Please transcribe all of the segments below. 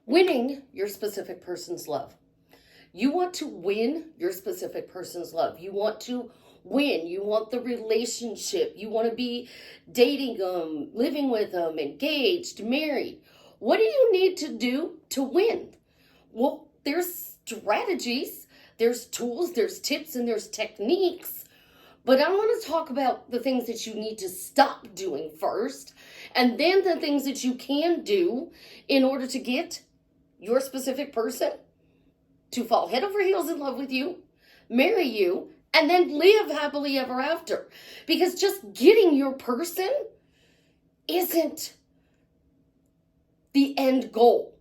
Winning your specific person's love. You want to win your specific person's love. You want to win. You want the relationship. You want to be dating them, living with them, engaged, married. What do you need to do to win? Well, there's strategies, there's tools, there's tips, and there's techniques. But I want to talk about the things that you need to stop doing first, and then the things that you can do in order to get your specific person to fall head over heels in love with you, marry you, and then live happily ever after. Because just getting your person isn't the end goal.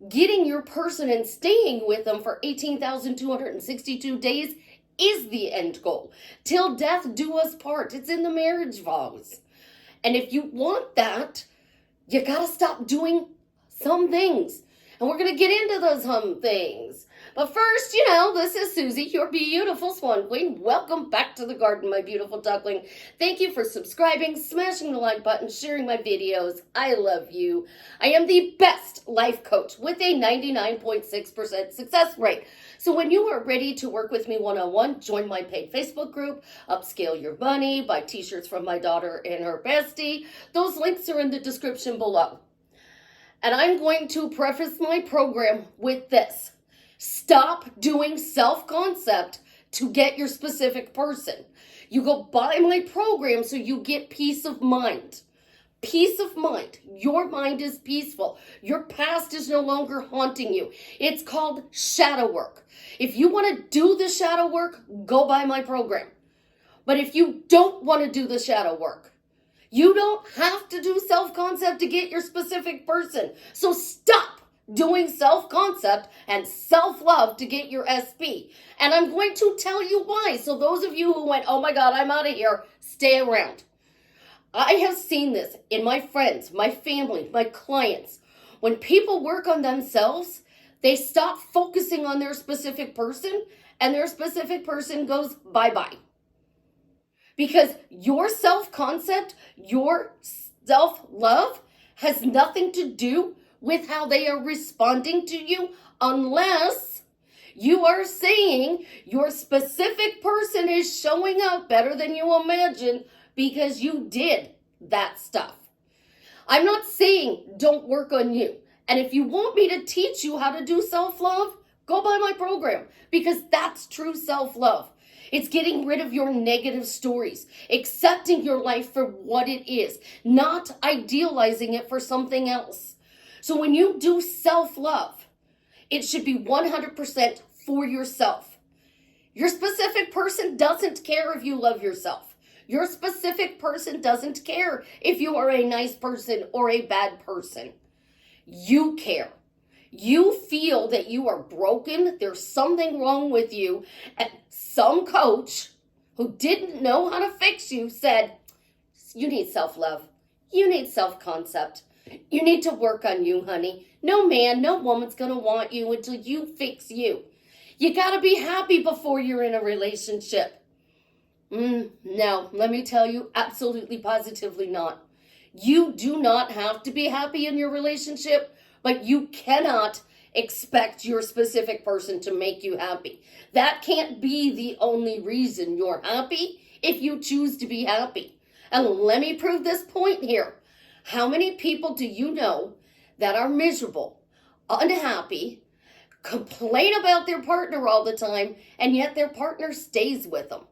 Getting your person and staying with them for 18,262 days is the end goal. Till death do us part. It's in the marriage vows. And if you want that, you gotta stop doing some things. And we're going to get into those things. But first, this is Suzie, your beautiful Swann Queen. Welcome back to the garden, my beautiful duckling. Thank you for subscribing, smashing the like button, sharing my videos. I love you. I am the best life coach with a 99.6% success rate. So when you are ready to work with me one-on-one, join my paid Facebook group, Upscale Your Money, buy t-shirts from my daughter and her bestie. Those links are in the description below. And I'm going to preface my program with this. Stop doing self-concept to get your specific person. You go buy my program so you get peace of mind. Peace of mind. Your mind is peaceful. Your past is no longer haunting you. It's called shadow work. If you want to do the shadow work, go buy my program. But if you don't want to do the shadow work, you don't have to do self-concept to get your specific person. So stop doing self-concept and self-love to get your SP. And I'm going to tell you why. So those of you who went, oh my God, I'm out of here, stay around. I have seen this in my friends, my family, my clients. When people work on themselves, they stop focusing on their specific person and their specific person goes bye-bye. Because your self-concept, your self-love has nothing to do with how they are responding to you unless you are saying your specific person is showing up better than you imagined because you did that stuff. I'm not saying don't work on you. And if you want me to teach you how to do self-love, go buy my program because that's true self-love. It's getting rid of your negative stories, accepting your life for what it is, not idealizing it for something else. So when you do self-love, it should be 100% for yourself. Your specific person doesn't care if you love yourself. Your specific person doesn't care if you are a nice person or a bad person. You care. You feel that you are broken, there's something wrong with you, and some coach who didn't know how to fix you said, you need self-love, you need self-concept, you need to work on you, honey. No man, no woman's gonna want you until you fix you. You gotta be happy before you're in a relationship. No, let me tell you, absolutely positively not. You do not have to be happy in your relationship. But you cannot expect your specific person to make you happy. That can't be the only reason you're happy if you choose to be happy. And let me prove this point here. How many people do you know that are miserable, unhappy, complain about their partner all the time, and yet their partner stays with them?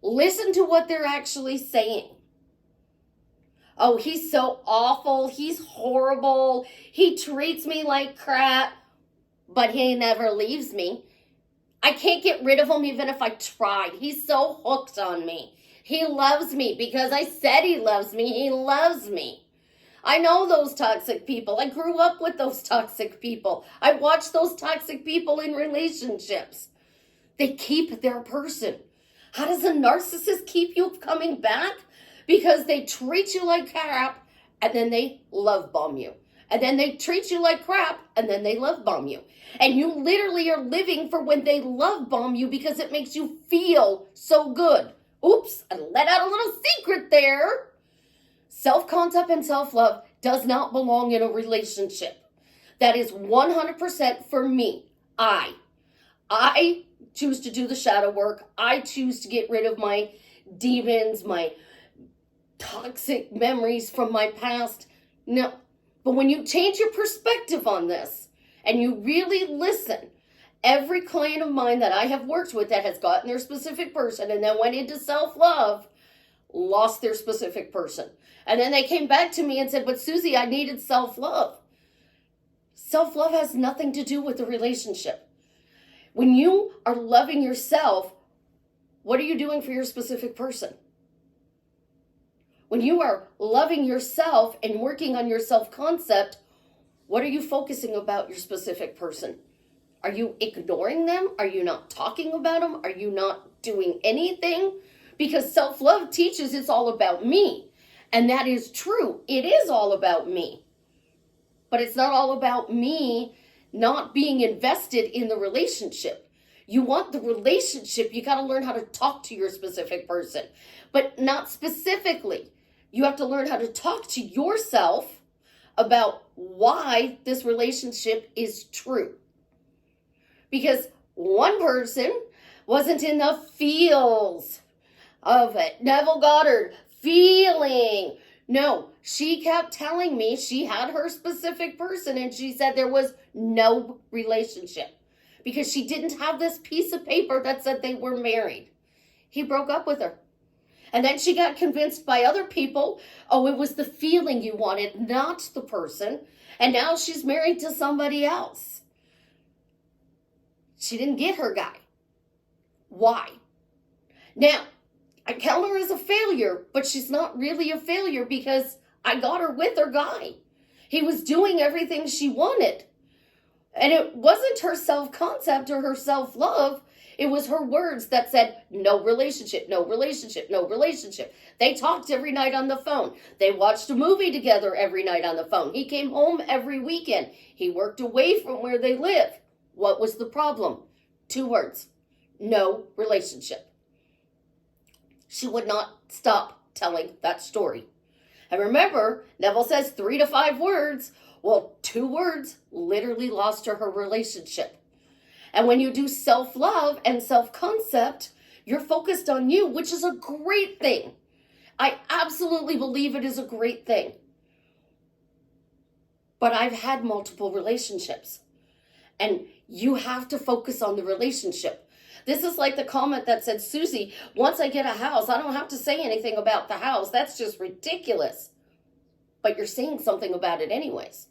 Listen to what they're actually saying. Oh, he's so awful. He's horrible. He treats me like crap, but he never leaves me. I can't get rid of him even if I tried. He's so hooked on me. He loves me because I said he loves me. He loves me. I know those toxic people. I grew up with those toxic people. I watched those toxic people in relationships. They keep their person. How does a narcissist keep you coming back? Because they treat you like crap, and then they love bomb you. And then they treat you like crap, and then they love bomb you. And you literally are living for when they love bomb you because it makes you feel so good. Oops, I let out a little secret there. Self-concept and self-love does not belong in a relationship. That is 100% for me. I choose to do the shadow work. I choose to get rid of my demons, my toxic memories from my past. No. But when you change your perspective on this and you really listen, every client of mine that I have worked with that has gotten their specific person and then went into self-love lost their specific person. And then they came back to me and said, but Suzie, I needed self-love. Self-love has nothing to do with the relationship. When you are loving yourself, what are you doing for your specific person? When you are loving yourself and working on your self-concept, what are you focusing about your specific person? Are you ignoring them? Are you not talking about them? Are you not doing anything? Because self-love teaches it's all about me. And that is true. It is all about me. But it's not all about me not being invested in the relationship. You want the relationship, you got to learn how to talk to your specific person. But not specifically. You have to learn how to talk to yourself about why this relationship is true. Because one person wasn't in the feels of it. Neville Goddard, feeling. No, she kept telling me she had her specific person and she said there was no relationship because she didn't have this piece of paper that said they were married. He broke up with her. And then she got convinced by other people, oh, it was the feeling you wanted, not the person. And now she's married to somebody else. She didn't get her guy. Why? Now, I count her as a failure, but she's not really a failure because I got her with her guy. He was doing everything she wanted. And it wasn't her self-concept or her self-love. It was her words that said, no relationship, no relationship, no relationship. They talked every night on the phone. They watched a movie together every night on the phone. He came home every weekend. He worked away from where they live. What was the problem? 2 words. No relationship. She would not stop telling that story. And remember, Neville says 3 to 5 words. Well, 2 words literally lost her relationship. And when you do self-love and self-concept, you're focused on you, which is a great thing. I absolutely believe it is a great thing. But I've had multiple relationships. And you have to focus on the relationship. This is like the comment that said, Suzie, once I get a house, I don't have to say anything about the house. That's just ridiculous. But you're saying something about it anyways.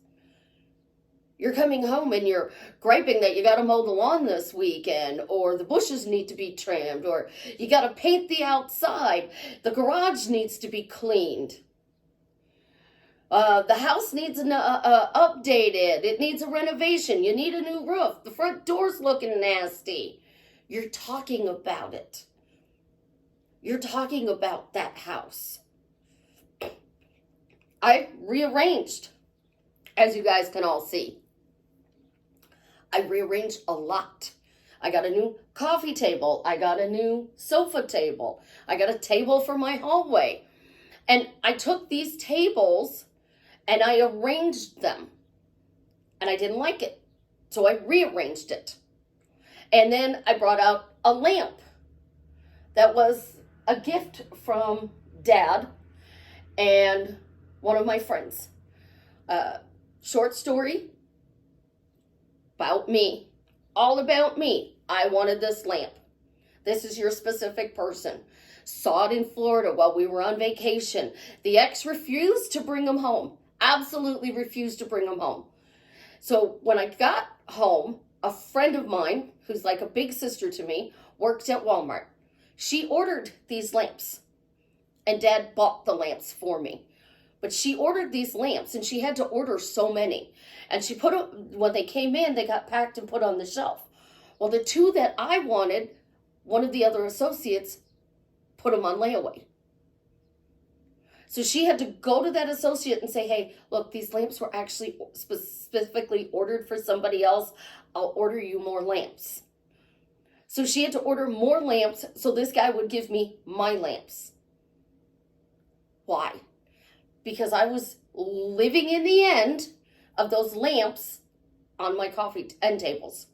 You're coming home and you're griping that you got to mow the lawn this weekend, or the bushes need to be trimmed, or you got to paint the outside. The garage needs to be cleaned. The house needs an updated. It needs a renovation. You need a new roof. The front door's looking nasty. You're talking about it. You're talking about that house. I rearranged, as you guys can all see. I rearranged a lot. I got a new coffee table. I got a new sofa table. I got a table for my hallway. And I took these tables and I arranged them. And I didn't like it. So I rearranged it. And then I brought out a lamp that was a gift from Dad and one of my friends. Short story about me. All about me. I wanted this lamp. This is your specific person. Saw it in Florida while we were on vacation. The ex refused to bring him home. Absolutely refused to bring him home. So when I got home, a friend of mine, who's like a big sister to me, worked at Walmart. She ordered these lamps. And Dad bought the lamps for me. But she ordered these lamps, and she had to order so many. And she put them, when they came in, they got packed and put on the shelf. Well, the 2 that I wanted, one of the other associates put them on layaway. So she had to go to that associate and say, hey, look, these lamps were actually specifically ordered for somebody else. I'll order you more lamps. So she had to order more lamps so this guy would give me my lamps. Why? Because I was living in the end of those lamps on my coffee end tables.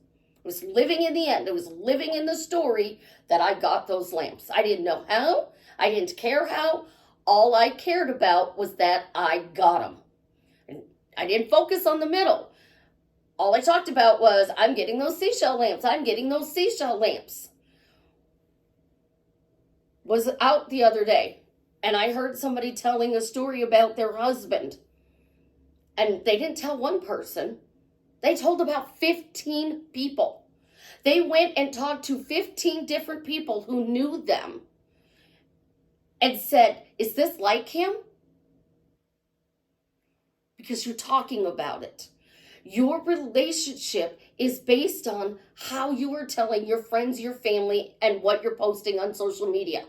It was living in the end. It was living in the story that I got those lamps. I didn't know how. I didn't care how. All I cared about was that I got them. And I didn't focus on the middle. All I talked about was, I'm getting those seashell lamps. I'm getting those seashell lamps. Was out the other day, and I heard somebody telling a story about their husband. And they didn't tell one person. They told about 15 people. They went and talked to 15 different people who knew them and said, is this like him? Because you're talking about it. Your relationship is based on how you are telling your friends, your family, and what you're posting on social media.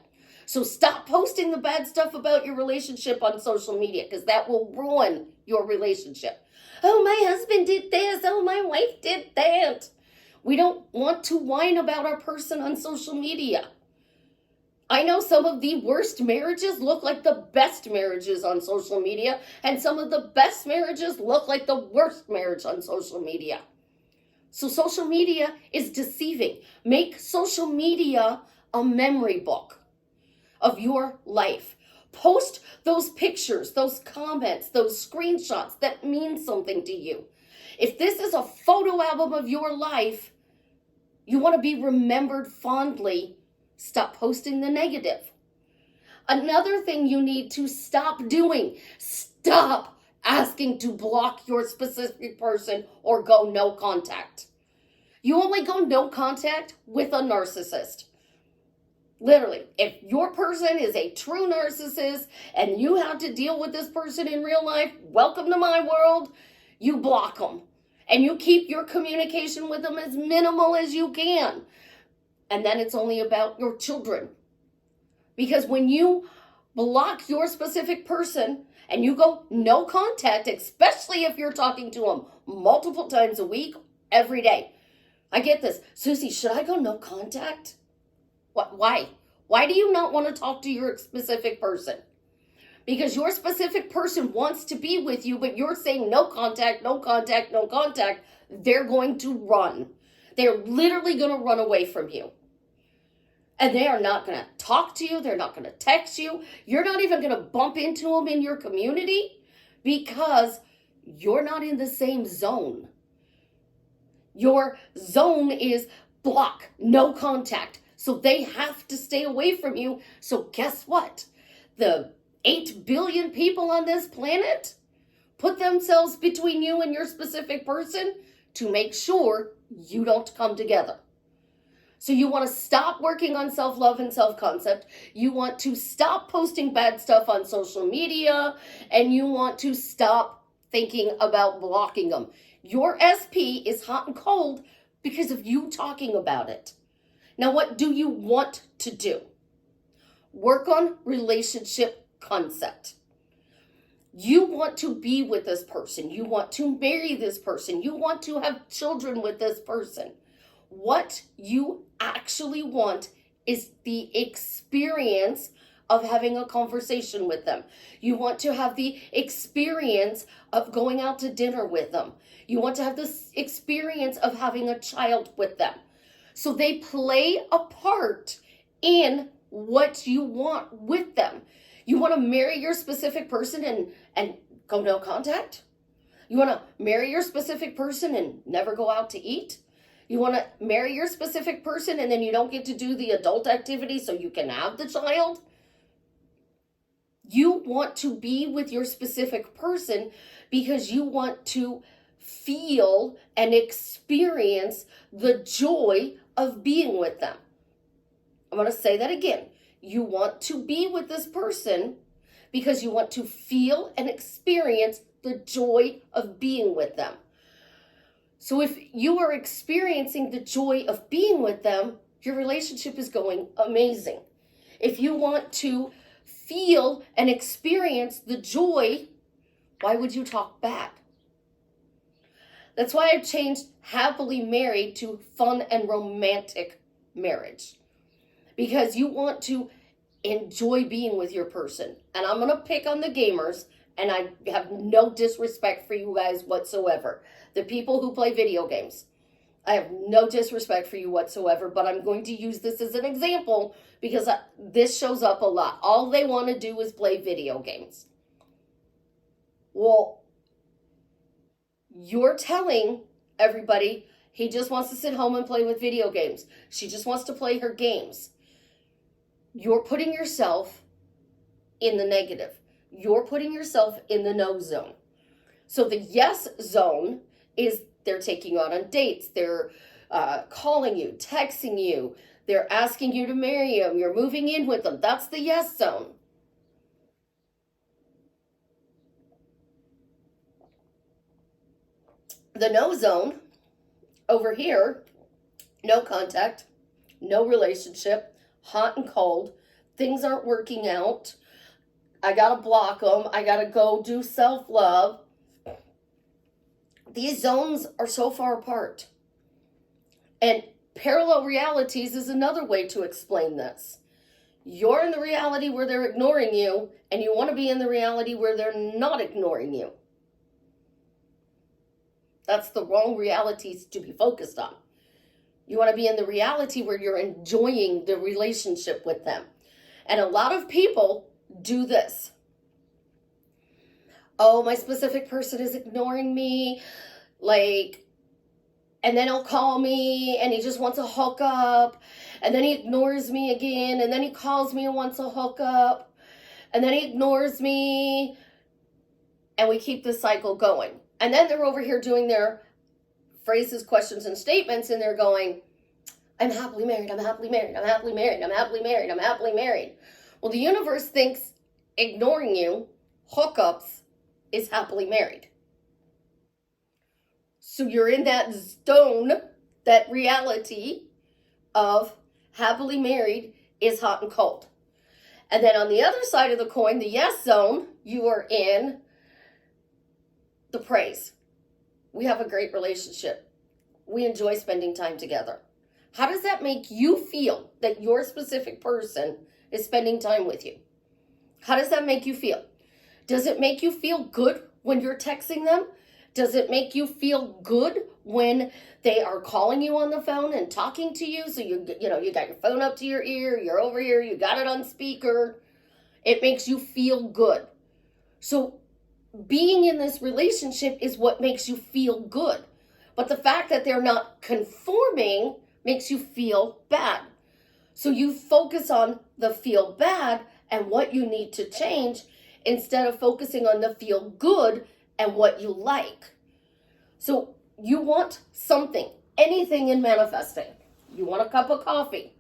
So stop posting the bad stuff about your relationship on social media, because that will ruin your relationship. Oh, my husband did this. Oh, my wife did that. We don't want to whine about our person on social media. I know some of the worst marriages look like the best marriages on social media, and some of the best marriages look like the worst marriage on social media. So social media is deceiving. Make social media a memory book of your life. Post those pictures, those comments, those screenshots that mean something to you. If this is a photo album of your life, you want to be remembered fondly, stop posting the negative. Another thing you need to stop doing, stop asking to block your specific person or go no contact. You only go no contact with a narcissist. Literally, if your person is a true narcissist and you have to deal with this person in real life, welcome to my world. You block them and you keep your communication with them as minimal as you can. And then it's only about your children. Because when you block your specific person and you go no contact, especially if you're talking to them multiple times a week, every day. I get this. Susie, should I go no contact? What? Why? Why do you not want to talk to your specific person? Because your specific person wants to be with you, but you're saying no contact, no contact, no contact. They're going to run. They're literally going to run away from you. And they are not going to talk to you. They're not going to text you. You're not even going to bump into them in your community because you're not in the same zone. Your zone is block, no contact. So they have to stay away from you. So guess what? The 8 billion people on this planet put themselves between you and your specific person to make sure you don't come together. So you want to stop working on self-love and self-concept. You want to stop posting bad stuff on social media. And you want to stop thinking about blocking them. Your SP is hot and cold because of you talking about it. Now, what do you want to do? Work on relationship concept. You want to be with this person. You want to marry this person. You want to have children with this person. What you actually want is the experience of having a conversation with them. You want to have the experience of going out to dinner with them. You want to have this experience of having a child with them. So they play a part in what you want with them. You want to marry your specific person and go no contact? You want to marry your specific person and never go out to eat? You want to marry your specific person and then you don't get to do the adult activity so you can have the child? You want to be with your specific person because you want to feel and experience the joy of being with them. I'm going to say that again. You want to be with this person because you want to feel and experience the joy of being with them. So if you are experiencing the joy of being with them, your relationship is going amazing. If you want to feel and experience the joy, why would you talk back? That's why I've changed happily married to fun and romantic marriage. Because you want to enjoy being with your person. And I'm going to pick on the gamers And I have no disrespect for you guys whatsoever. The people who play video games. I have no disrespect for you whatsoever, but I'm going to use this as an example because this shows up a lot. All they want to do is play video games. Well, you're telling everybody he just wants to sit home and play with video games. She just wants to play her games. You're putting yourself in the negative. You're putting yourself in the no zone. So the yes zone is they're taking you out on dates. They're calling you, texting you. They're asking you to marry them. You're moving in with them. That's the yes zone. The no zone over here, no contact, no relationship, hot and cold. Things aren't working out. I got to block them. I got to go do self-love. These zones are so far apart. And parallel realities is another way to explain this. You're in the reality where they're ignoring you, and you want to be in the reality where they're not ignoring you. That's the wrong realities to be focused on. You want to be in the reality where you're enjoying the relationship with them. And a lot of people do this. Oh, my specific person is ignoring me. And then he'll call me and he just wants a hookup. And then he ignores me again. And then he calls me and wants a hookup. And then he ignores me. And we keep this cycle going. And then they're over here doing their phrases, questions, and statements. And they're going, I'm happily married, I'm happily married, I'm happily married, I'm happily married, I'm happily married. Well, the universe thinks ignoring you, hookups, is happily married. So you're in that zone, that reality of happily married is hot and cold. And then on the other side of the coin, the yes zone, you are in the praise. We have a great relationship. We enjoy spending time together. How does that make you feel that your specific person is spending time with you? How does that make you feel? Does it make you feel good when you're texting them? Does it make you feel good when they are calling you on the phone and talking to you? So you got your phone up to your ear, you're over here, you got it on speaker. It makes you feel good. So being in this relationship is what makes you feel good. But the fact that they're not conforming makes you feel bad. So you focus on the feel bad and what you need to change instead of focusing on the feel good and what you like. So you want something, anything in manifesting. You want a cup of coffee.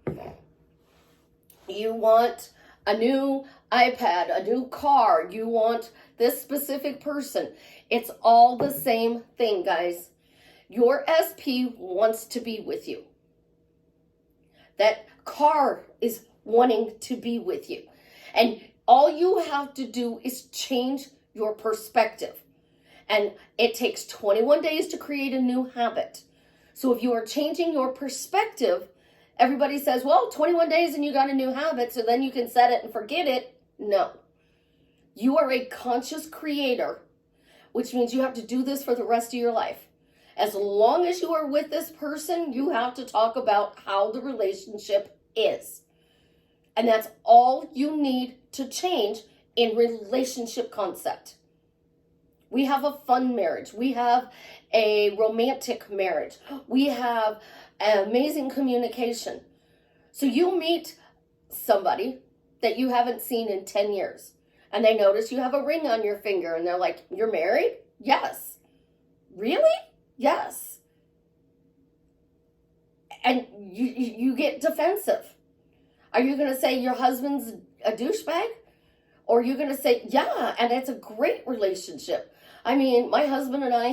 You want a new iPad, a new car. You want this specific person. It's all the same thing, guys. Your SP wants to be with you. That car is wanting to be with you. And all you have to do is change your perspective. And it takes 21 days to create a new habit. So if you are changing your perspective, everybody says, well, 21 days and you got a new habit, so then you can set it and forget it. No. You are a conscious creator, which means you have to do this for the rest of your life. As long as you are with this person, you have to talk about how the relationship is. And that's all you need to change in relationship concept. We have a fun marriage. We have a romantic marriage. We have amazing communication. So you meet somebody that you haven't seen in 10 years. And they notice you have a ring on your finger. And they're like, you're married? Yes. Really? Yes. And you get defensive. Are you going to say your husband's a douchebag? Or are you going to say, yeah, and it's a great relationship? I mean, my husband and I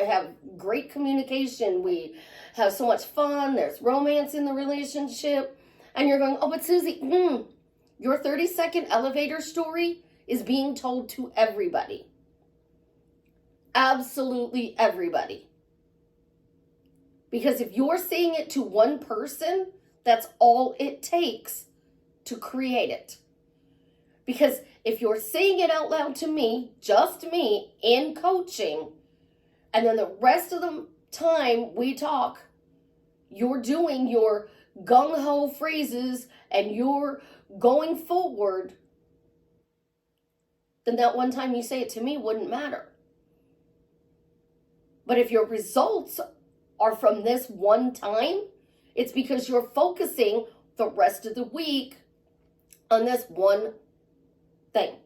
have great communication. We have so much fun. There's romance in the relationship. And you're going, oh, but Susie, your 30-second elevator story is being told to everybody. Absolutely everybody. Because if you're saying it to one person, that's all it takes to create it. Because if you're saying it out loud to me, just me, in coaching, and then the rest of the time we talk, you're doing your gung-ho phrases and you're going forward, then that one time you say it to me wouldn't matter. But if your results are from this one time, it's because you're focusing the rest of the week on this one thing.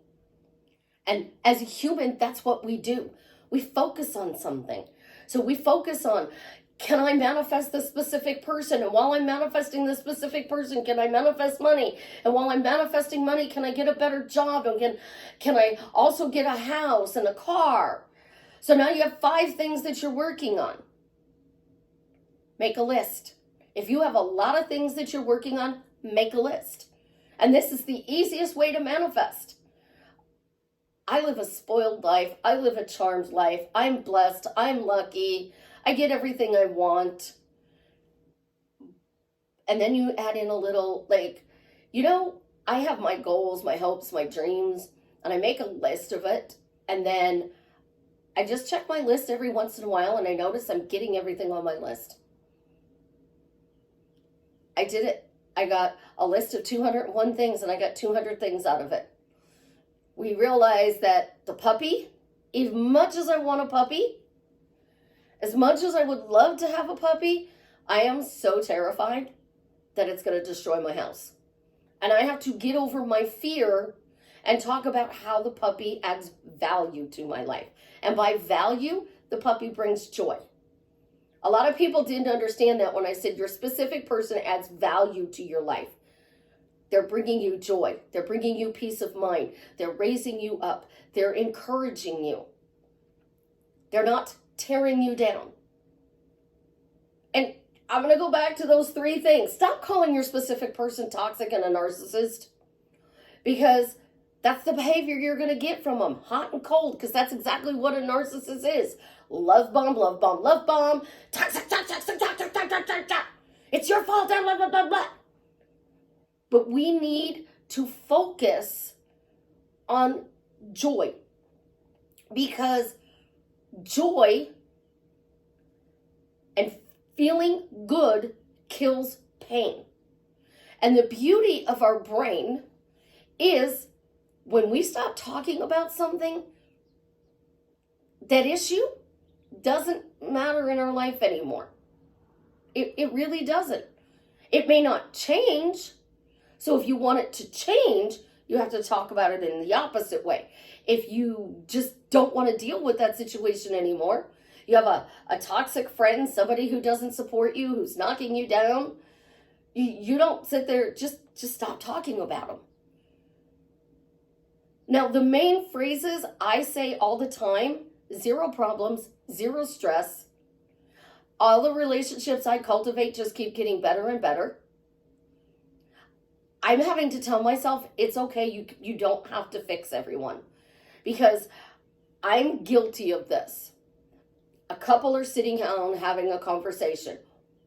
And as a human, that's what we do. We focus on something. So we focus on, can I manifest this specific person? And while I'm manifesting this specific person, can I manifest money? And while I'm manifesting money, can I get a better job? And can I also get a house and a car? So now you have 5 things that you're working on. Make a list. If you have a lot of things that you're working on, make a list. And this is the easiest way to manifest. I live a spoiled life. I live a charmed life. I'm blessed. I'm lucky. I get everything I want. And then you add in a little, I have my goals, my hopes, my dreams, and I make a list of it. And then I just check my list every once in a while, and I notice I'm getting everything on my list. I did it. I got a list of 201 things, and I got 200 things out of it. We realized that the puppy, as much as I want a puppy, as much as I would love to have a puppy, I am so terrified that it's going to destroy my house. And I have to get over my fear and talk about how the puppy adds value to my life. And by value, the puppy brings joy. A lot of people didn't understand that when I said your specific person adds value to your life. They're bringing you joy. They're bringing you peace of mind. They're raising you up. They're encouraging you. They're not tearing you down. And I'm going to go back to those 3 things. Stop calling your specific person toxic and a narcissist, because that's the behavior you're going to get from them, hot and cold, because that's exactly what a narcissist is. Love bomb, love bomb, love bomb. Toxic, toxic, toxic, toxic, toxic, toxic. It's your fault, blah, blah, blah, blah. But we need to focus on joy, because joy and feeling good kills pain. And the beauty of our brain is when we stop talking about something, that issue doesn't matter in our life anymore. It really doesn't. It may not change. So if you want it to change, you have to talk about it in the opposite way. If you just don't want to deal with that situation anymore, you have a toxic friend, somebody who doesn't support you, who's knocking you down, you don't sit there, just stop talking about them. Now, the main phrases I say all the time: 0 problems, 0 stress. All the relationships I cultivate just keep getting better and better. I'm having to tell myself it's okay, you don't have to fix everyone, because I'm guilty of this. A couple are sitting down having a conversation.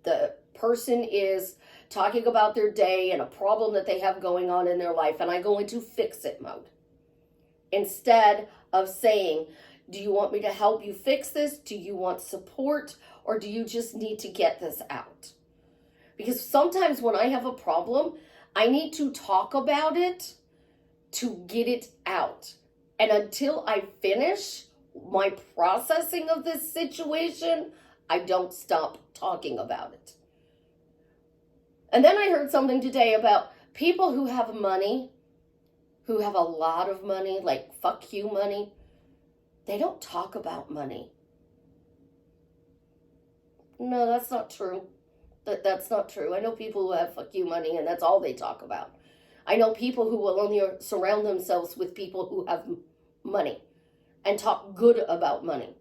The person is talking about their day and a problem that they have going on in their life, and I go into fix it mode. Instead of saying, do you want me to help you fix this? Do you want support? Or do you just need to get this out? Because sometimes when I have a problem, I need to talk about it to get it out. And until I finish my processing of this situation, I don't stop talking about it. And then I heard something today about people who have money, who have a lot of money, like fuck you money. They don't talk about money. No, that's not true. That's not true. I know people who have fuck you money and that's all they talk about. I know people who will only surround themselves with people who have money and talk good about money.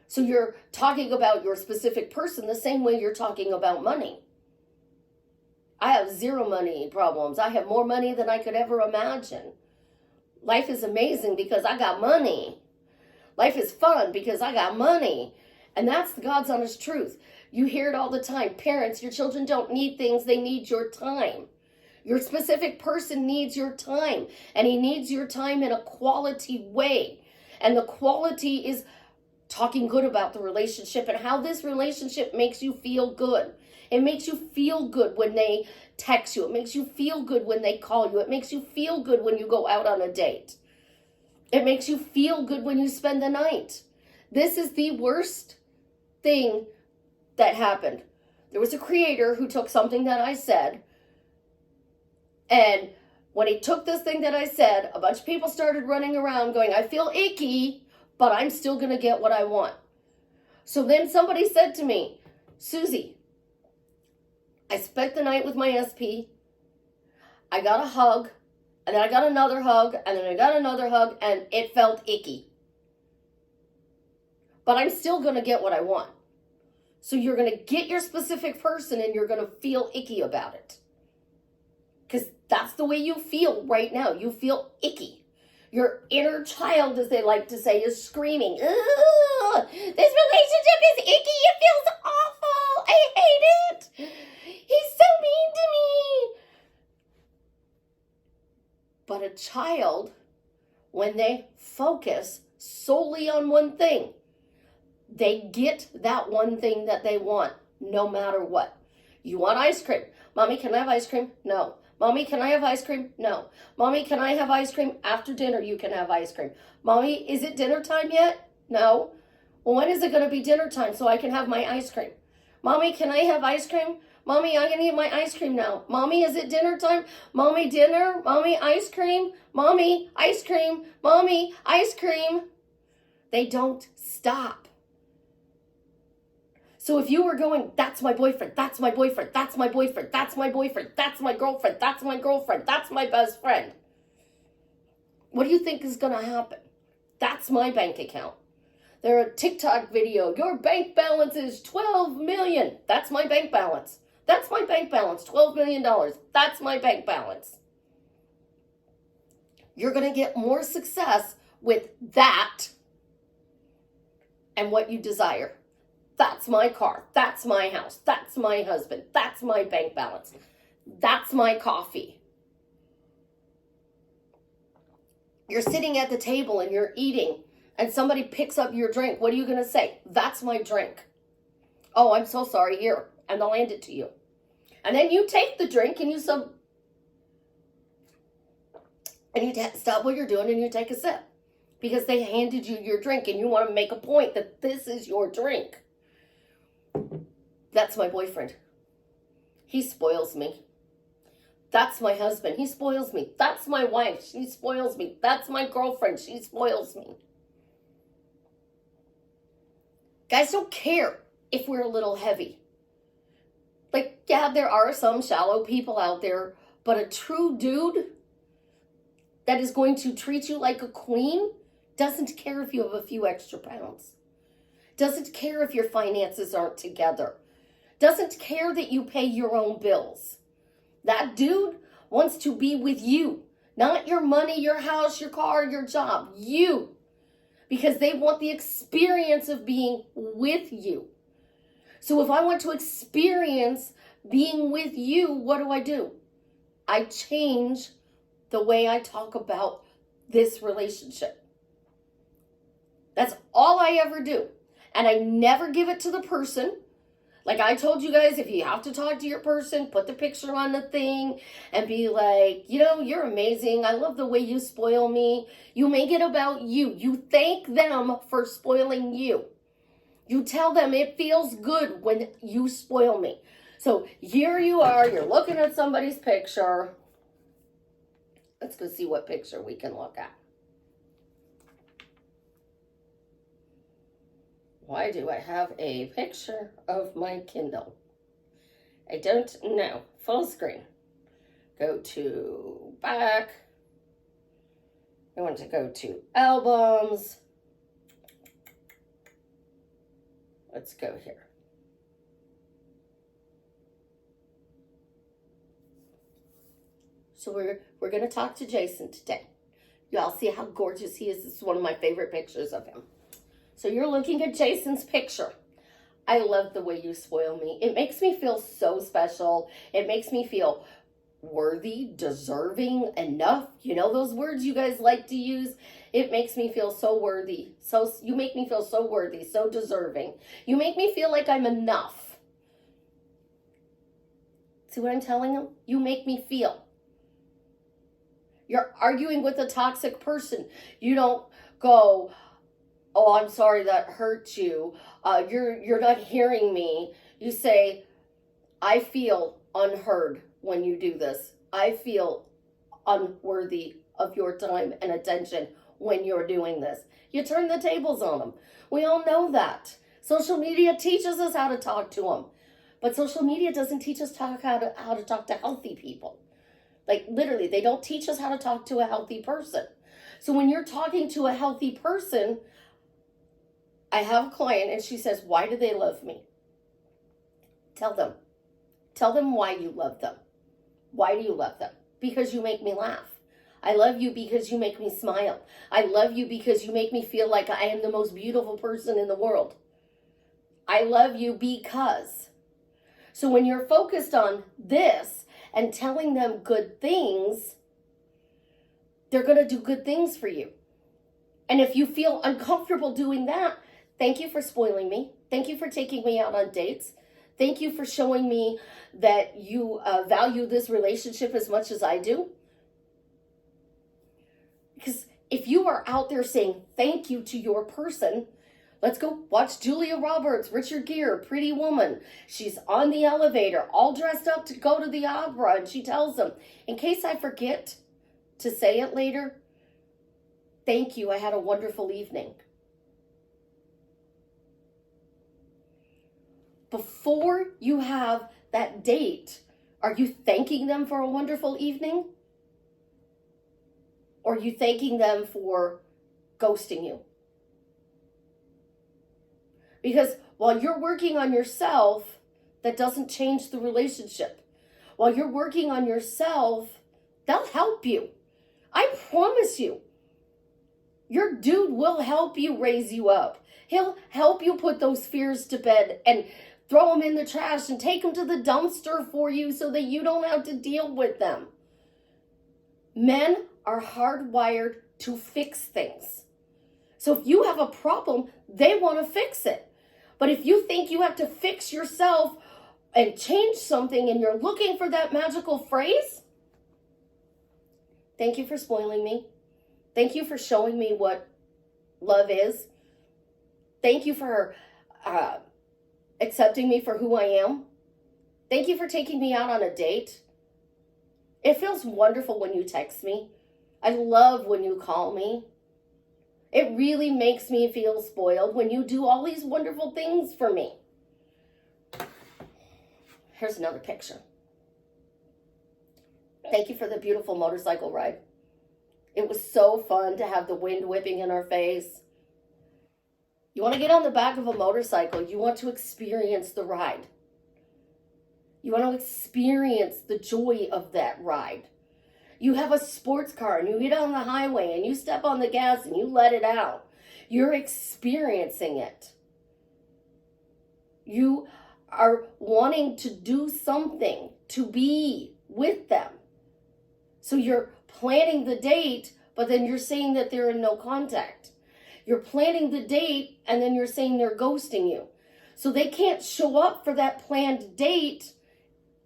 So you're talking about your specific person the same way you're talking about money. I have 0 money problems. I have more money than I could ever imagine. Life is amazing because I got money. Life is fun because I got money. And that's the God's honest truth. You hear it all the time. Parents, your children don't need things. They need your time. Your specific person needs your time, and he needs your time in a quality way. And the quality is talking good about the relationship and how this relationship makes you feel good. It makes you feel good when they text you. It makes you feel good when they call you. It makes you feel good when you go out on a date. It makes you feel good when you spend the night. This is the worst thing that happened. There was a creator who took something that I said, and when he took this thing that I said, a bunch of people started running around going, I feel icky, but I'm still going to get what I want. So then somebody said to me, Suzie, I spent the night with my SP. I got a hug, and then I got another hug, and then I got another hug, and it felt icky. But I'm still going to get what I want. So you're going to get your specific person, and you're going to feel icky about it. Because that's the way you feel right now. You feel icky. Your inner child, as they like to say, is screaming, ugh, this relationship is icky. It feels awful. I hate it. He's so mean to me. But a child, when they focus solely on one thing, they get that one thing that they want, no matter what. You want ice cream. Mommy, can I have ice cream? No. Mommy, can I have ice cream? No. Mommy, can I have ice cream? After dinner, you can have ice cream. Mommy, is it dinner time yet? No. Well, when is it going to be dinner time so I can have my ice cream? Mommy, can I have ice cream? Mommy, I'm going to eat my ice cream now. Mommy, is it dinner time? Mommy, dinner? Mommy, ice cream? Mommy, ice cream? Mommy, ice cream? They don't stop. So if you were going, that's my boyfriend, that's my boyfriend, that's my boyfriend, that's my boyfriend, that's my girlfriend, that's my girlfriend, that's my best friend, what do you think is going to happen? That's my bank account. There a TikTok video, your bank balance is 12 million. That's my bank balance. That's my bank balance, $12 million. That's my bank balance. You're going to get more success with that and what you desire. That's my car. That's my house. That's my husband. That's my bank balance. That's my coffee. You're sitting at the table and you're eating and somebody picks up your drink. What are you going to say? That's my drink. Oh, I'm so sorry. Here. And they'll hand it to you. And then you take the drink and you stop what you're doing and you take a sip. Because they handed you your drink and you want to make a point that this is your drink. That's my boyfriend. He spoils me. That's my husband. He spoils me. That's my wife. She spoils me. That's my girlfriend. She spoils me. Guys don't care if we're a little heavy. Like, yeah, there are some shallow people out there, but a true dude that is going to treat you like a queen doesn't care if you have a few extra pounds. Doesn't care if your finances aren't together. Doesn't care that you pay your own bills. That dude wants to be with you. Not your money, your house, your car, your job. You. Because they want the experience of being with you. So if I want to experience being with you, what do? I change the way I talk about this relationship. That's all I ever do. And I never give it to the person. Like I told you guys, if you have to talk to your person, put the picture on the thing and be like, you know, you're amazing. I love the way you spoil me. You make it about you. You thank them for spoiling you. You tell them it feels good when you spoil me. So here you are, you're looking at somebody's picture. Let's go see what picture we can look at. Why do I have a picture of my Kindle? I don't know. Full screen. Go to back. I want to go to albums. Let's go here. So we're going to talk to Jason today. Y'all see how gorgeous he is. This is one of my favorite pictures of him. So you're looking at Jason's picture. I love the way you spoil me. It makes me feel so special. It makes me feel worthy, deserving, enough. You know those words you guys like to use? It makes me feel so worthy. So you make me feel so worthy, so deserving. You make me feel like I'm enough. See what I'm telling them? You make me feel. You're arguing with a toxic person. You don't go, oh, I'm sorry that hurt you. You're not hearing me. You say, I feel unheard when you do this. I feel unworthy of your time and attention when you're doing this. You turn the tables on them. We all know that. Social media teaches us how to talk to them. But social media doesn't teach us how to talk to healthy people. Like literally, they don't teach us how to talk to a healthy person. So when you're talking to a healthy person, I have a client and she says, why do they love me? Tell them. Tell them why you love them. Why do you love them? Because you make me laugh. I love you because you make me smile. I love you because you make me feel like I am the most beautiful person in the world. I love you because. So when you're focused on this and telling them good things, they're going to do good things for you. And if you feel uncomfortable doing that, thank you for spoiling me. Thank you for taking me out on dates. Thank you for showing me that you value this relationship as much as I do. Because if you are out there saying thank you to your person, let's go watch Julia Roberts, Richard Gere, Pretty Woman. She's on the elevator, all dressed up to go to the opera, and she tells them, in case I forget to say it later, thank you, I had a wonderful evening. Before you have that date, are you thanking them for a wonderful evening? Or are you thanking them for ghosting you? Because while you're working on yourself, that doesn't change the relationship. While you're working on yourself, they'll help you. I promise you. Your dude will help you raise you up. He'll help you put those fears to bed and throw them in the trash and take them to the dumpster for you so that you don't have to deal with them. Men are hardwired to fix things. So if you have a problem, they want to fix it. But if you think you have to fix yourself and change something and you're looking for that magical phrase, thank you for spoiling me. Thank you for showing me what love is. Thank you for accepting me for who I am. Thank you for taking me out on a date. It feels wonderful when you text me. I love when you call me. It really makes me feel spoiled when you do all these wonderful things for me. Here's another picture. Thank you for the beautiful motorcycle ride. It was so fun to have the wind whipping in our face. You want to get on the back of a motorcycle. You want to experience the ride. You want to experience the joy of that ride. You have a sports car and you get on the highway and you step on the gas and you let it out. You're experiencing it. You are wanting to do something, to be with them. So you're planning the date, but then you're saying that they're in no contact. You're planning the date and then you're saying they're ghosting you. So they can't show up for that planned date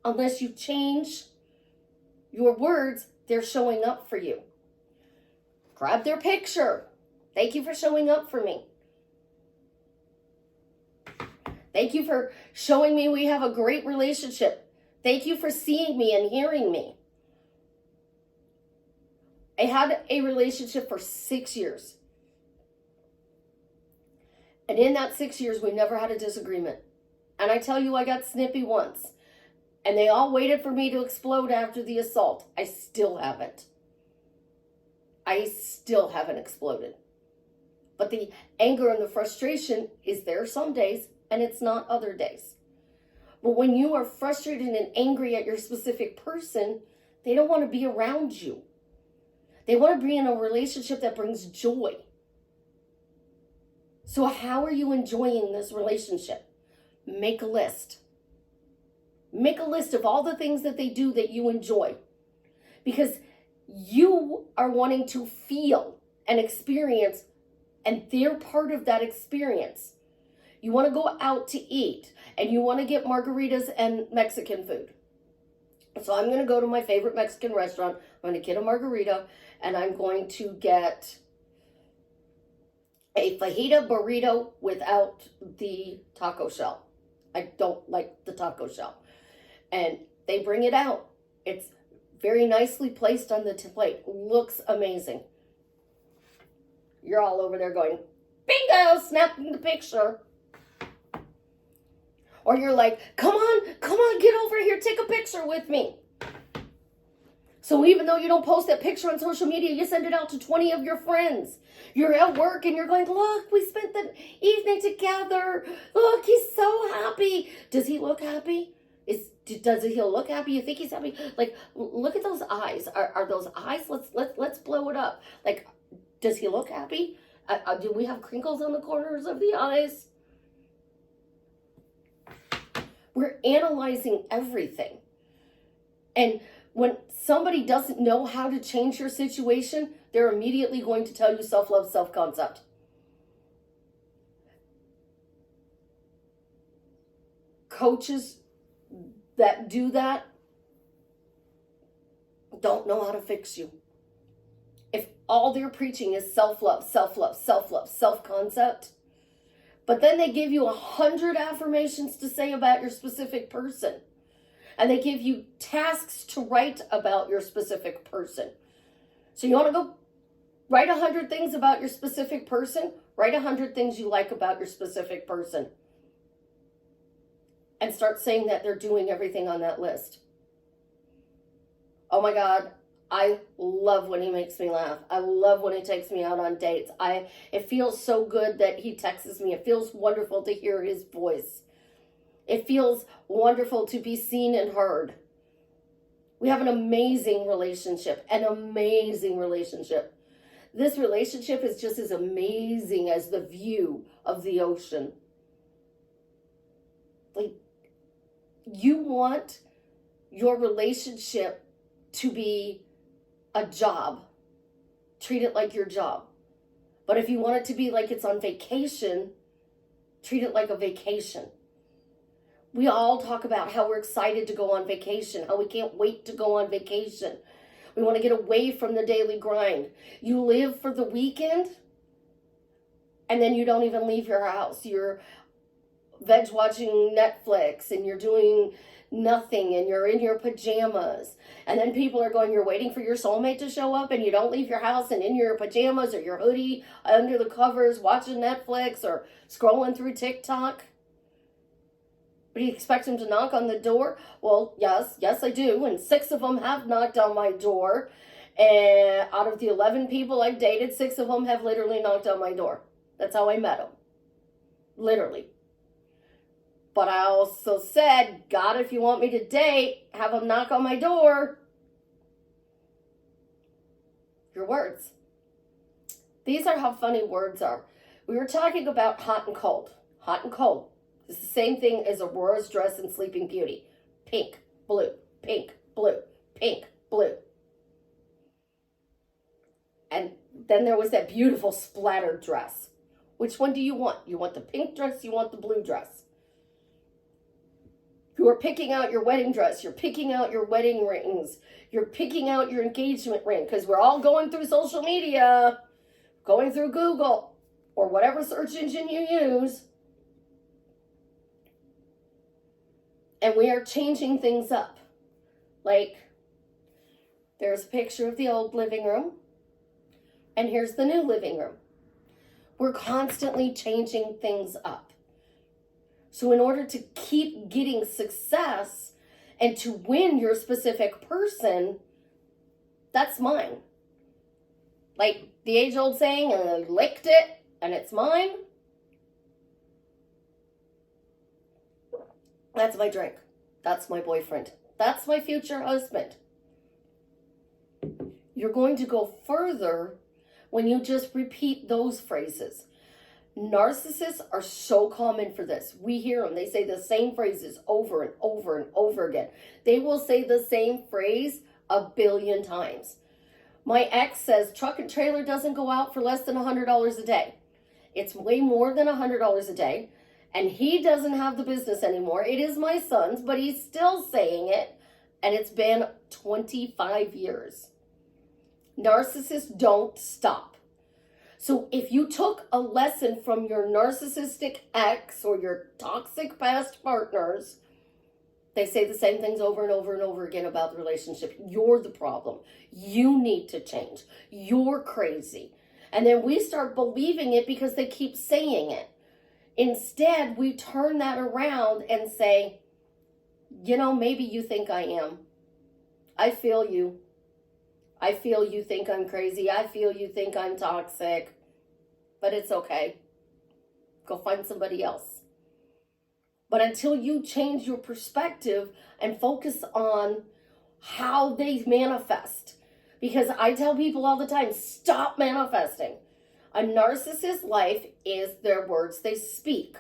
unless you change your words. They're showing up for you. Grab their picture. Thank you for showing up for me. Thank you for showing me we have a great relationship. Thank you for seeing me and hearing me. I had a relationship for 6 years. And in that 6 years, we never had a disagreement. And I tell you, I got snippy once. And they all waited for me to explode after the assault. I still haven't. I still haven't exploded. But the anger and the frustration is there some days, and it's not other days. But when you are frustrated and angry at your specific person, they don't want to be around you. They want to be in a relationship that brings joy. So how are you enjoying this relationship? Make a list. Make a list of all the things that they do that you enjoy. because you are wanting to feel and experience, and they're part of that experience. You want to go out to eat, and you want to get margaritas and Mexican food. So I'm going to go to my favorite Mexican restaurant. I'm going to get a margarita, and I'm going to get a fajita burrito without the taco shell. I don't like the taco shell. And they bring it out. It's very nicely placed on the plate. Looks amazing. You're all over there going, bingo, snapping the picture. Or you're like, come on, get over here, take a picture with me. So even though you don't post that picture on social media, you send it out to 20 of your friends. You're at work and you're going, look, we spent the evening together. Look, he's so happy. Does he look happy? Does he look happy? You think he's happy? Like, look at those eyes. Are those eyes? Let's blow it up. Like, does he look happy? Do we have crinkles on the corners of the eyes? We're analyzing everything. And when somebody doesn't know how to change your situation, they're immediately going to tell you self-love, self-concept. Coaches that do that don't know how to fix you. If all they're preaching is self-love, self-love, self-love, self-concept, but then they give you 100 affirmations to say about your specific person, and they give you tasks to write about your specific person. So you want to go write 100 things about your specific person, write 100 things you like about your specific person, and start saying that they're doing everything on that list. Oh my God, I love when he makes me laugh. I love when he takes me out on dates. It feels so good that he texts me. It feels wonderful to hear his voice. It feels wonderful to be seen and heard. We have an amazing relationship, This relationship is just as amazing as the view of the ocean. Like, you want your relationship to be a job. Treat it like your job. But if you want it to be like it's on vacation, treat it like a vacation. We all talk about how we're excited to go on vacation, how we can't wait to go on vacation. We want to get away from the daily grind. You live for the weekend, and then you don't even leave your house. You're veg watching Netflix, and you're doing nothing, and you're in your pajamas. And then people are going, you're waiting for your soulmate to show up, and you don't leave your house, and in your pajamas or your hoodie under the covers watching Netflix or scrolling through TikTok. Do you expect him to knock on the door? Well, yes, I do. And 6 of them have knocked on my door. And out of the 11 people I've dated, 6 of them have literally knocked on my door. That's how I met them. Literally. But I also said, God, if you want me to date, have them knock on my door. Your words. These are how funny words are. We were talking about hot and cold. Hot and cold. It's the same thing as Aurora's dress in Sleeping Beauty. Pink, blue, pink, blue, pink, blue. And then there was that beautiful splattered dress. Which one do you want? You want the pink dress, you want the blue dress? You are picking out your wedding dress, you're picking out your wedding rings, you're picking out your engagement ring, because we're all going through social media, going through Google, or whatever search engine you use. And we are changing things up. Like, there's a picture of the old living room, and here's the new living room. We're constantly changing things up. So in order to keep getting success and to win your specific person, that's mine. Like the age-old saying, I licked it, and it's mine. That's my drink. That's my boyfriend. That's my future husband. You're going to go further when you just repeat those phrases. Narcissists are so common for this. We hear them. They say the same phrases over and over and over again. They will say the same phrase a billion times. My ex says truck and trailer doesn't go out for less than $100 a day. It's way more than $100 a day. And he doesn't have the business anymore. It is my son's, but he's still saying it. And it's been 25 years. Narcissists don't stop. So if you took a lesson from your narcissistic ex or your toxic past partners, they say the same things over and over and over again about the relationship. You're the problem. You need to change. You're crazy. And then we start believing it because they keep saying it. Instead, we turn that around and say, maybe you think I am. I feel you. I feel you think I'm crazy. I feel you think I'm toxic. But it's okay. Go find somebody else. But until you change your perspective and focus on how they manifest. Because I tell people all the time, stop manifesting. A narcissist's life is their words they speak.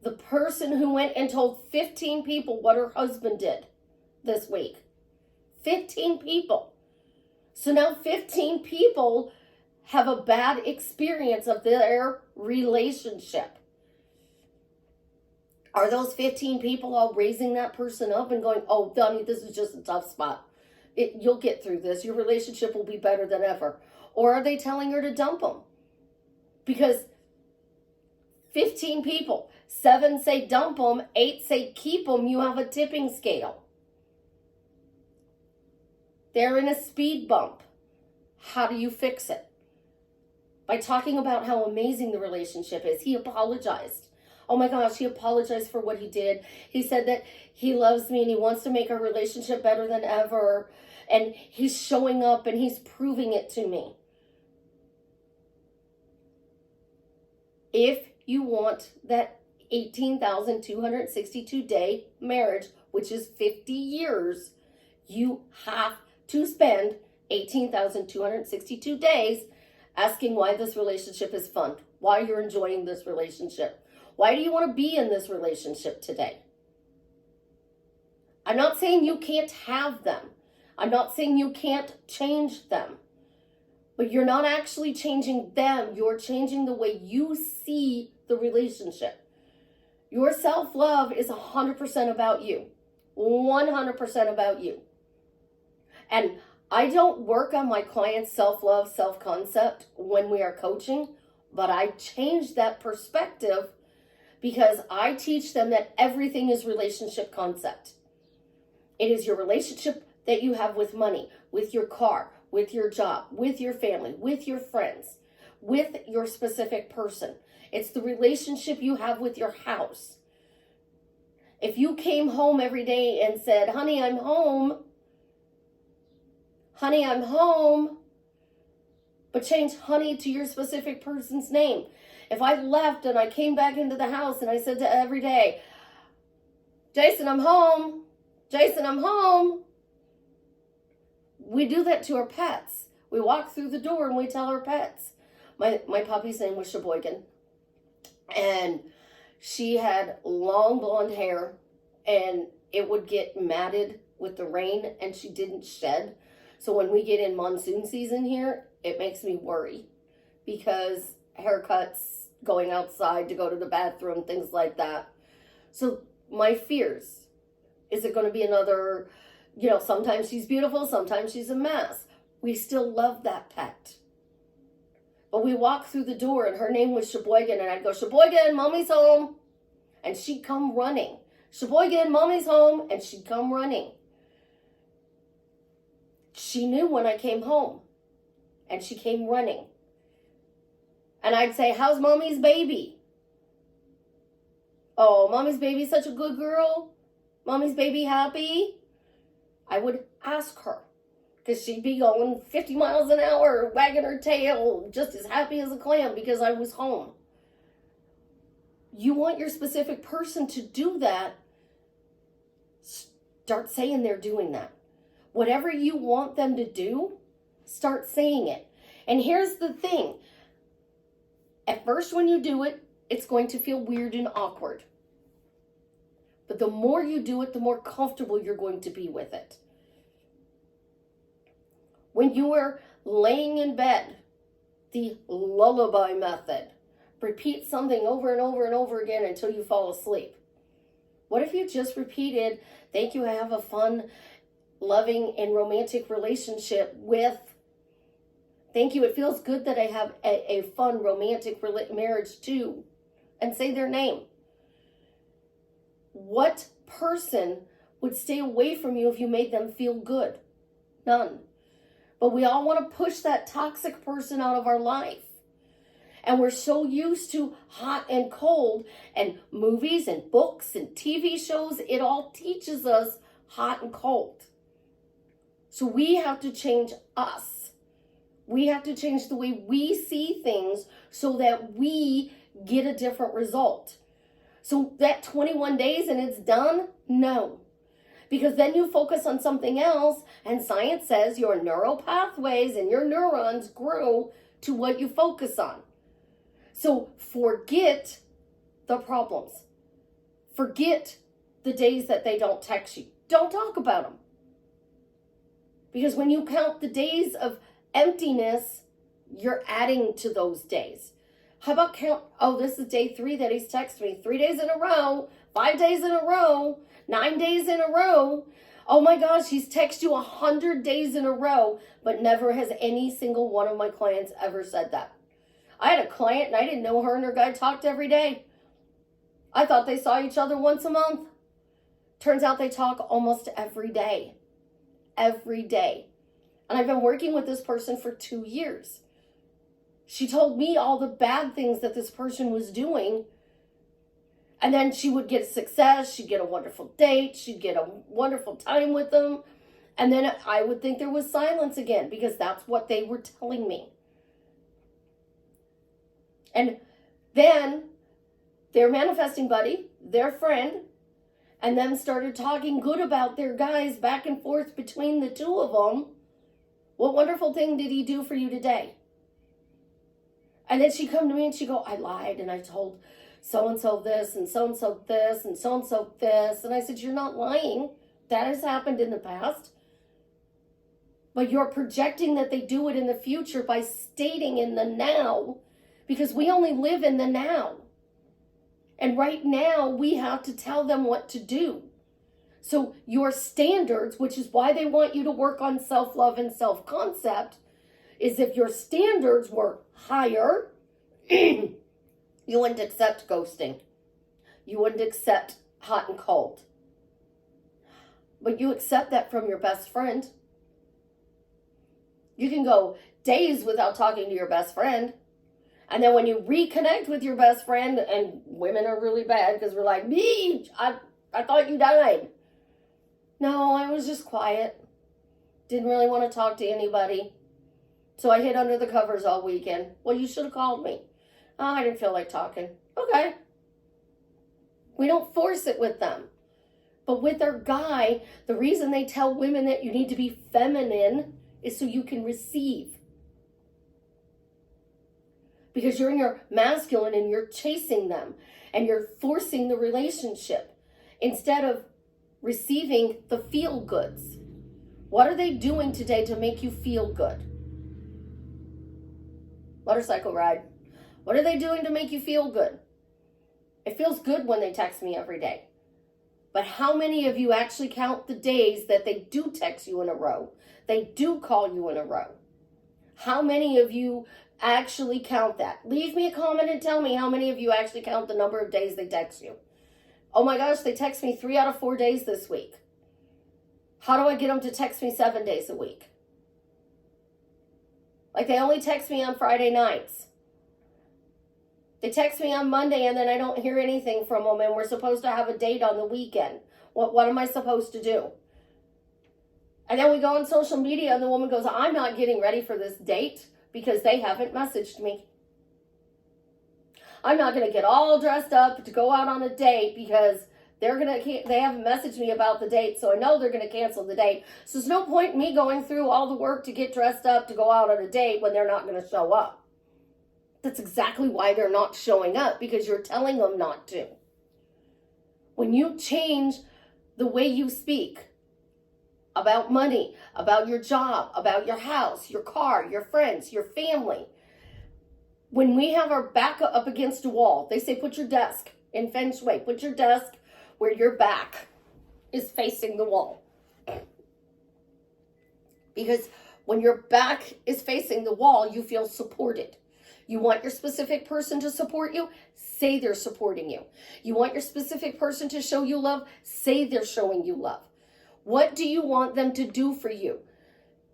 The person who went and told 15 people what her husband did this week. 15 people. So now 15 people have a bad experience of their relationship. Are those 15 people all raising that person up and going, oh, Donnie, this is just a tough spot. You'll get through this. Your relationship will be better than ever. Or are they telling her to dump them? Because 15 people, 7 say dump them, 8 say keep them. You have a tipping scale. They're in a speed bump. How do you fix it? By talking about how amazing the relationship is. He apologized. Oh my gosh, he apologized for what he did. He said that he loves me and he wants to make our relationship better than ever. And he's showing up and he's proving it to me. If you want that 18,262 day marriage, which is 50 years, you have to spend 18,262 days asking why this relationship is fun, why you're enjoying this relationship. Why do you want to be in this relationship today? I'm not saying you can't have them. I'm not saying you can't change them. But you're not actually changing them. You're changing the way you see the relationship. Your self-love is 100% about you. 100% about you. And I don't work on my clients' self-love, self-concept when we are coaching, but I change that perspective because I teach them that everything is relationship concept. It is your relationship that you have with money, with your car, with your job, with your family, with your friends, with your specific person. It's the relationship you have with your house. If you came home every day and said, honey, I'm home, but change honey to your specific person's name. If I left and I came back into the house and I said to every day, Jason, I'm home. Jason, I'm home. We do that to our pets. We walk through the door and we tell our pets. My puppy's name was Sheboygan. And she had long blonde hair and it would get matted with the rain and she didn't shed. So when we get in monsoon season here, it makes me worry because haircuts, going outside to go to the bathroom, things like that. So my fears, is it going to be another, sometimes she's beautiful, sometimes she's a mess. We still love that pet. But we walk through the door and her name was Sheboygan and I'd go, Sheboygan, mommy's home. And she'd come running. Sheboygan, mommy's home. And she'd come running. She knew when I came home and she came running. And I'd say, how's mommy's baby? Oh, mommy's baby's such a good girl. Mommy's baby happy? I would ask her because she'd be going 50 miles an hour, wagging her tail, just as happy as a clam because I was home. You want your specific person to do that, start saying they're doing that. Whatever you want them to do, start saying it. And here's the thing. At first, when you do it, it's going to feel weird and awkward. But the more you do it, the more comfortable you're going to be with it. When you are laying in bed, the lullaby method. Repeat something over and over and over again until you fall asleep. What if you just repeated, thank you, I have a fun, loving, and romantic relationship with, thank you, it feels good that I have a fun, romantic marriage too, and say their name. What person would stay away from you if you made them feel good? None. But we all want to push that toxic person out of our life. And we're so used to hot and cold, and movies and books and TV shows, it all teaches us hot and cold. So we have to change us. We have to change the way we see things so that we get a different result. So that 21 days and it's done? No. Because then you focus on something else, and science says your neural pathways and your neurons grow to what you focus on. So forget the problems. Forget the days that they don't text you. Don't talk about them. Because when you count the days of emptiness, you're adding to those days. How about count, oh, this is day 3 that he's texted me. 3 days in a row, 5 days in a row, 9 days in a row. Oh my gosh, he's texted you 100 days in a row, but never has any single one of my clients ever said that. I had a client and I didn't know her and her guy talked every day. I thought they saw each other once a month. Turns out they talk almost every day. Every day. And I've been working with this person for 2 years. She told me all the bad things that this person was doing. And then she would get success. She'd get a wonderful date. She'd get a wonderful time with them. And then I would think there was silence again because that's what they were telling me. And then their manifesting buddy, their friend, and then started talking good about their guys back and forth between the two of them. What wonderful thing did he do for you today? And then she'd come to me and she'd go, I lied and I told so-and-so this and so-and-so this and so-and-so this. And I said, you're not lying. That has happened in the past. But you're projecting that they do it in the future by stating in the now, because we only live in the now. And right now, we have to tell them what to do. So your standards, which is why they want you to work on self-love and self-concept, is if your standards were higher, you wouldn't accept ghosting. You wouldn't accept hot and cold. But you accept that from your best friend. You can go days without talking to your best friend. And then when you reconnect with your best friend, and women are really bad because we're like, me, I thought you died. No, I was just quiet. Didn't really want to talk to anybody. So I hid under the covers all weekend. Well, you should have called me. Oh, I didn't feel like talking. Okay. We don't force it with them. But with their guy, the reason they tell women that you need to be feminine is so you can receive. Because you're in your masculine and you're chasing them and you're forcing the relationship instead of receiving the feel goods. What are they doing today to make you feel good? Motorcycle ride. What are they doing to make you feel good? It feels good when they text me every day. But how many of you actually count the days that they do text you in a row? They do call you in a row. How many of you actually count that? Leave me a comment and tell me how many of you actually count the number of days they text you. Oh my gosh, they text me 3 out of 4 days this week. How do I get them to text me 7 days a week? Like they only text me on Friday nights. They text me on Monday and then I don't hear anything from them and we're supposed to have a date on the weekend. What am I supposed to do? And then we go on social media and the woman goes, I'm not getting ready for this date because they haven't messaged me. I'm not going to get all dressed up to go out on a date because they haven't messaged me about the date, so I know they're going to cancel the date. So there's no point in me going through all the work to get dressed up to go out on a date when they're not going to show up. That's exactly why they're not showing up, because you're telling them not to. When you change the way you speak, about money, about your job, about your house, your car, your friends, your family. When we have our back up against a wall, they say put your desk in Feng Shui, put your desk where your back is facing the wall. Because when your back is facing the wall, you feel supported. You want your specific person to support you? Say they're supporting you. You want your specific person to show you love? Say they're showing you love. What do you want them to do for you?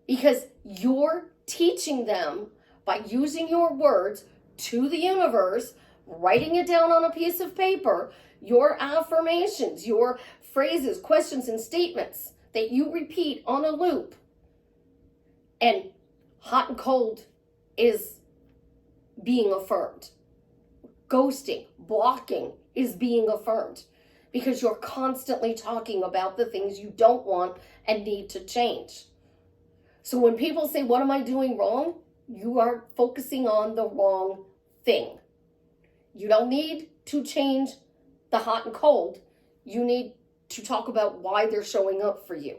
Because you're teaching them by using your words to the universe, writing it down on a piece of paper, your affirmations, your phrases, questions, and statements that you repeat on a loop. And hot and cold is being affirmed. Ghosting, blocking is being affirmed because you're constantly talking about the things you don't want and need to change. So when people say, what am I doing wrong? You are focusing on the wrong thing. You don't need to change the hot and cold. You need to talk about why they're showing up for you.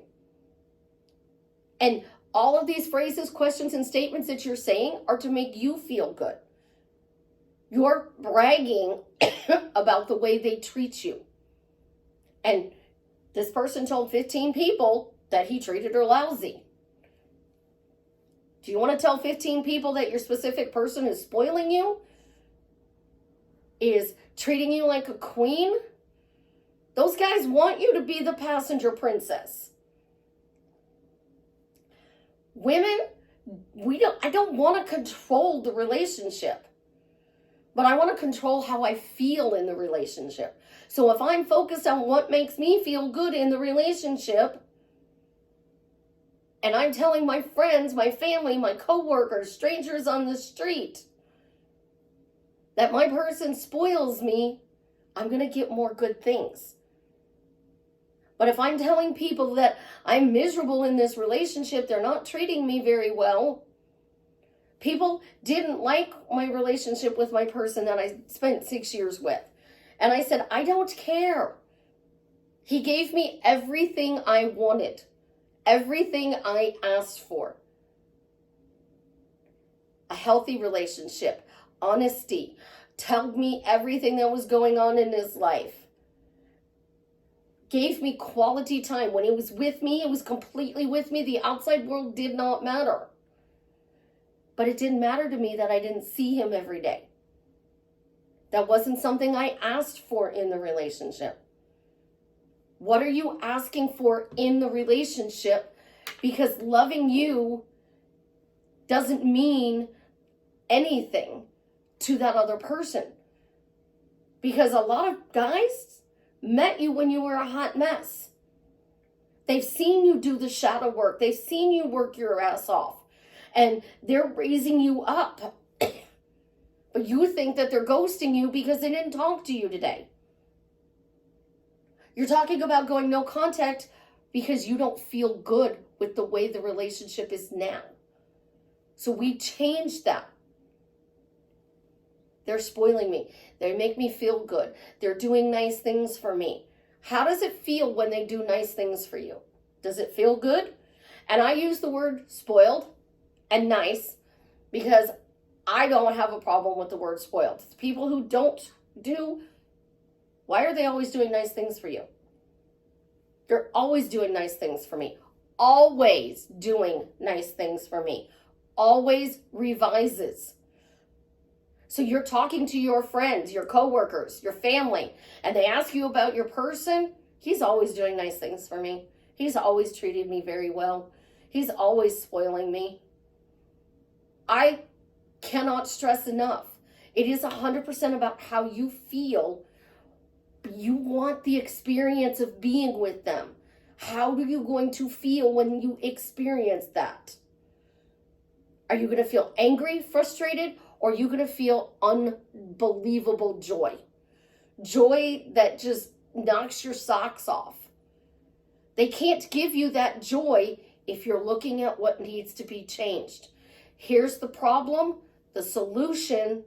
And all of these phrases, questions, and statements that you're saying are to make you feel good. You're bragging about the way they treat you. And this person told 15 people that he treated her lousy. Do you want to tell 15 people that your specific person is spoiling you? Is treating you like a queen? Those guys want you to be the passenger princess. Women, I don't want to control the relationship, but I want to control how I feel in the relationship. So if I'm focused on what makes me feel good in the relationship, and I'm telling my friends, my family, my coworkers, strangers on the street, that my person spoils me, I'm going to get more good things. But if I'm telling people that I'm miserable in this relationship, they're not treating me very well. People didn't like my relationship with my person that I spent 6 years with. And I said, I don't care. He gave me everything I wanted, everything I asked for. A healthy relationship, honesty, told me everything that was going on in his life. Gave me quality time. When he was with me, it was completely with me. The outside world did not matter. But it didn't matter to me that I didn't see him every day. That wasn't something I asked for in the relationship. What are you asking for in the relationship? Because loving you doesn't mean anything to that other person. Because a lot of guys met you when you were a hot mess. They've seen you do the shadow work. They've seen you work your ass off. And they're raising you up. But you think that they're ghosting you because they didn't talk to you today. You're talking about going no contact because you don't feel good with the way the relationship is now. So we changed that. They're spoiling me. They make me feel good. They're doing nice things for me. How does it feel when they do nice things for you? Does it feel good? And I use the word spoiled and nice because I don't have a problem with the word spoiled. People who don't do, why are they always doing nice things for you? They're always doing nice things for me. Always doing nice things for me. Always revises. So you're talking to your friends, your coworkers, your family, and they ask you about your person. He's always doing nice things for me. He's always treated me very well. He's always spoiling me. I cannot stress enough. It is 100% about how you feel. You want the experience of being with them. How are you going to feel when you experience that? Are you going to feel angry, frustrated, or are you going to feel unbelievable joy? Joy that just knocks your socks off. They can't give you that joy if you're looking at what needs to be changed. Here's the problem, the solution.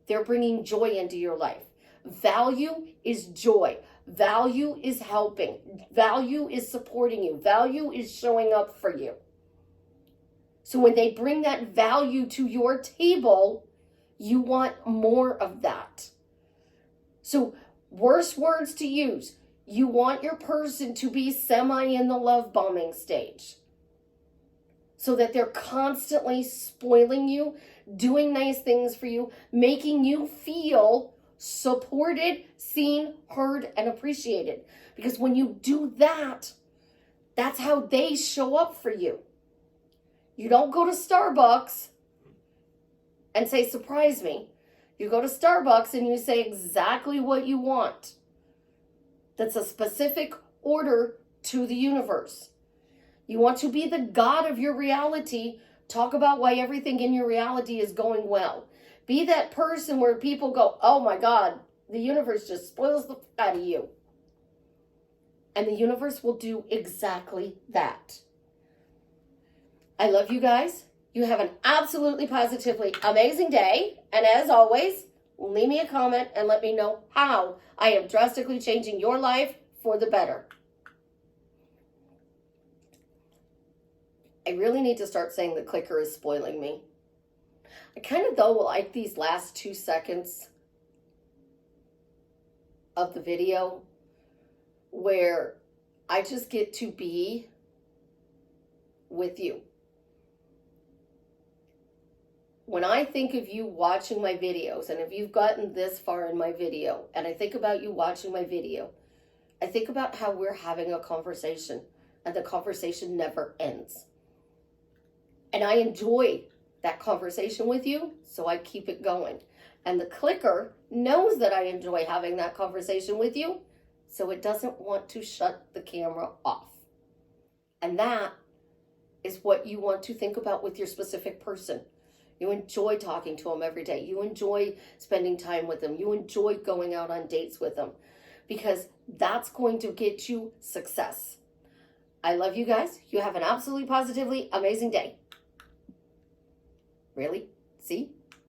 They're bringing joy into your life. Value is joy. Value is helping. Value is supporting you. Value is showing up for you. So when they bring that value to your table, you want more of that. So worst words to use. You want your person to be semi in the love bombing stage, so that they're constantly spoiling you, doing nice things for you, making you feel supported, seen, heard, and appreciated. Because when you do that, that's how they show up for you. You don't go to Starbucks and say, surprise me. You go to Starbucks and you say exactly what you want. That's a specific order to the universe. You want to be the God of your reality. Talk about why everything in your reality is going well. Be that person where people go, oh my God, the universe just spoils the out of you. And the universe will do exactly that. I love you guys. You have an absolutely positively amazing day. And as always, leave me a comment and let me know how I am drastically changing your life for the better. I really need to start saying the clicker is spoiling me. I kind of, though, like these last 2 seconds of the video where I just get to be with you. When I think of you watching my videos, and if you've gotten this far in my video, and I think about you watching my video, I think about how we're having a conversation, and the conversation never ends. And I enjoy that conversation with you, so I keep it going. And the clicker knows that I enjoy having that conversation with you, so it doesn't want to shut the camera off. And that is what you want to think about with your specific person. You enjoy talking to them every day. You enjoy spending time with them. You enjoy going out on dates with them, because that's going to get you success. I love you guys. You have an absolutely positively amazing day. Really? See?